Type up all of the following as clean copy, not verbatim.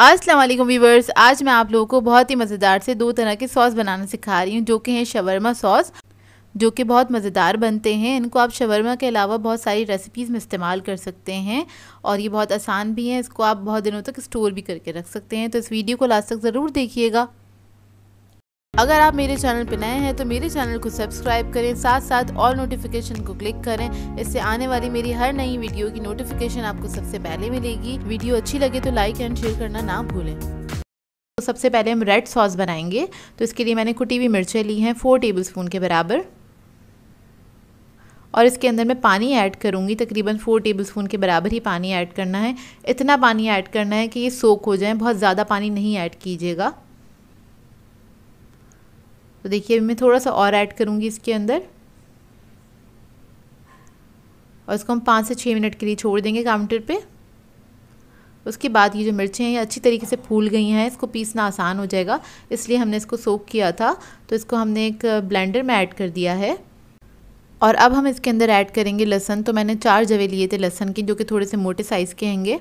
अस्सलाम वालेकुम व्यूवर्स, आज मैं आप लोगों को बहुत ही मज़ेदार से दो तरह के सॉस बनाना सिखा रही हूँ, जो कि हैं शवरमा सॉस, जो कि बहुत मज़ेदार बनते हैं। इनको आप शवरमा के अलावा बहुत सारी रेसिपीज़ में इस्तेमाल कर सकते हैं और ये बहुत आसान भी हैं। इसको आप बहुत दिनों तक स्टोर भी करके रख सकते हैं। तो इस वीडियो को लास्ट तक ज़रूर देखिएगा। अगर आप मेरे चैनल पर नए हैं तो मेरे चैनल को सब्सक्राइब करें, साथ साथ ऑल नोटिफिकेशन को क्लिक करें। इससे आने वाली मेरी हर नई वीडियो की नोटिफिकेशन आपको सबसे पहले मिलेगी। वीडियो अच्छी लगे तो लाइक एंड शेयर करना ना भूलें। तो सबसे पहले हम रेड सॉस बनाएंगे। तो इसके लिए मैंने कुटी हुई मिर्चें ली हैं 4 टेबलस्पून के बराबर, और इसके अंदर मैं पानी ऐड करूँगी। तकरीबन 4 टेबलस्पून के बराबर ही पानी ऐड करना है। इतना पानी ऐड करना है कि ये सोक हो जाए, बहुत ज़्यादा पानी नहीं ऐड कीजिएगा। तो देखिए मैं थोड़ा सा और ऐड करूँगी इसके अंदर, और इसको हम 5 से 6 मिनट के लिए छोड़ देंगे काउंटर पे। उसके बाद ये जो मिर्चें हैं ये अच्छी तरीके से फूल गई हैं, इसको पीसना आसान हो जाएगा, इसलिए हमने इसको सोक किया था। तो इसको हमने एक ब्लेंडर में ऐड कर दिया है। और अब हम इसके अंदर ऐड करेंगे लहसुन। तो मैंने 4 जवे लिए थे लहसुन की, जो कि थोड़े से मोटे साइज़ के होंगे।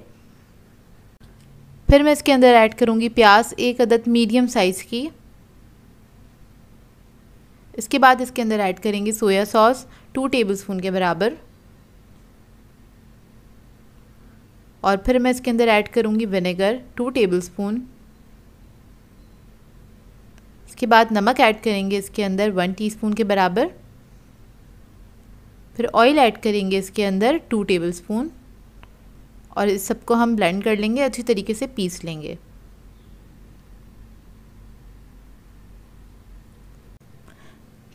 फिर मैं इसके अंदर ऐड करूँगी प्याज, 1 अदद मीडियम साइज़ की। इसके बाद इसके अंदर ऐड करेंगे सोया सॉस 2 टेबलस्पून के बराबर, और फिर मैं इसके अंदर ऐड करूँगी विनेगर 2 टेबलस्पून। इसके बाद नमक ऐड करेंगे इसके अंदर 1 टीस्पून के बराबर। फिर ऑयल ऐड करेंगे इसके अंदर 2 टेबलस्पून, और इस सबको हम ब्लेंड कर लेंगे, अच्छी तरीके से पीस लेंगे।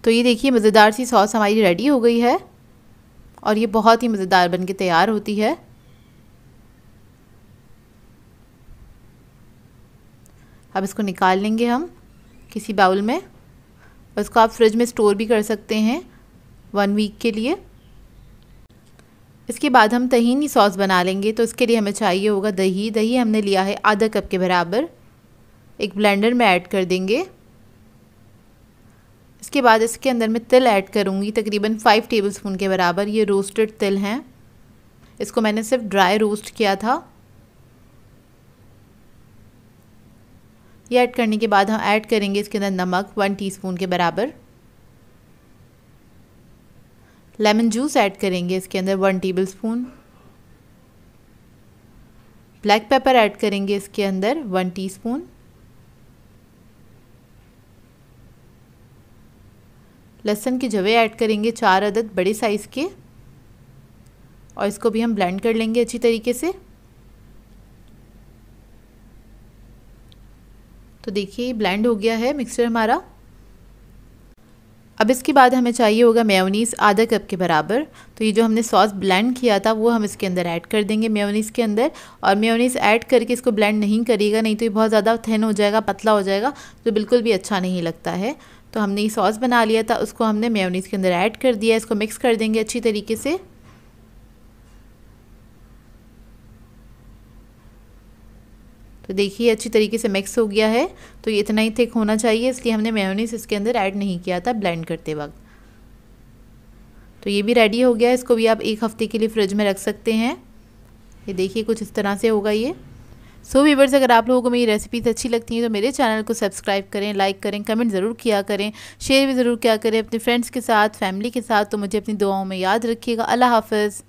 तो ये देखिए मज़ेदार सी सॉस हमारी रेडी हो गई है, और ये बहुत ही मज़ेदार बनके तैयार होती है। अब इसको निकाल लेंगे हम किसी बाउल में, और इसको आप फ्रिज में स्टोर भी कर सकते हैं 1 वीक के लिए। इसके बाद हम तहीनी सॉस बना लेंगे। तो इसके लिए हमें चाहिए होगा दही। दही हमने लिया है आधा कप के बराबर, एक ब्लेंडर में ऐड कर देंगे। इसके बाद इसके अंदर मैं तिल ऐड करूँगी, तकरीबन 5 टेबलस्पून के बराबर। ये रोस्टेड तिल हैं, इसको मैंने सिर्फ ड्राई रोस्ट किया था। ये ऐड करने के बाद हम ऐड करेंगे इसके अंदर नमक 1 टीस्पून के बराबर। लेमन जूस ऐड करेंगे इसके अंदर 1 टेबलस्पून। ब्लैक पेपर ऐड करेंगे इसके अंदर 1 टीस्पून। लहसुन के जवे ऐड करेंगे 4 अदद बड़े साइज़ के, और इसको भी हम ब्लेंड कर लेंगे अच्छी तरीके से। तो देखिए ब्लेंड हो गया है मिक्सचर हमारा। अब इसके बाद हमें चाहिए होगा मेयोनीज़ आधा कप के बराबर। तो ये जो हमने सॉस ब्लेंड किया था वो हम इसके अंदर ऐड कर देंगे मेयोनीज़ के अंदर। और मेयोनीज़ ऐड करके इसको ब्लेंड नहीं करिएगा, नहीं तो ये बहुत ज़्यादा थिन हो जाएगा, पतला हो जाएगा, तो बिल्कुल भी अच्छा नहीं लगता है। तो हमने ये सॉस बना लिया था, उसको हमने मेयोनीज़ के अंदर ऐड कर दिया। इसको मिक्स कर देंगे अच्छी तरीके से। तो देखिए अच्छी तरीके से मिक्स हो गया है। तो ये इतना ही थिक होना चाहिए, इसलिए हमने मेयोनीज़ इसके अंदर ऐड नहीं किया था ब्लेंड करते वक्त। तो ये भी रेडी हो गया है। इसको भी आप 1 हफ़्ते के लिए फ्रिज में रख सकते हैं। ये देखिए कुछ इस तरह से होगा ये। सो व्यूअर्स, अगर आप लोगों को मेरी रेसिपीज़ अच्छी लगती हैं तो मेरे चैनल को सब्सक्राइब करें, लाइक करें, कमेंट ज़रूर किया करें, शेयर भी ज़रूर किया करें अपने फ्रेंड्स के साथ, फैमिली के साथ। तो मुझे अपनी दुआओं में याद रखिएगा। अल्लाह हाफ़िज़।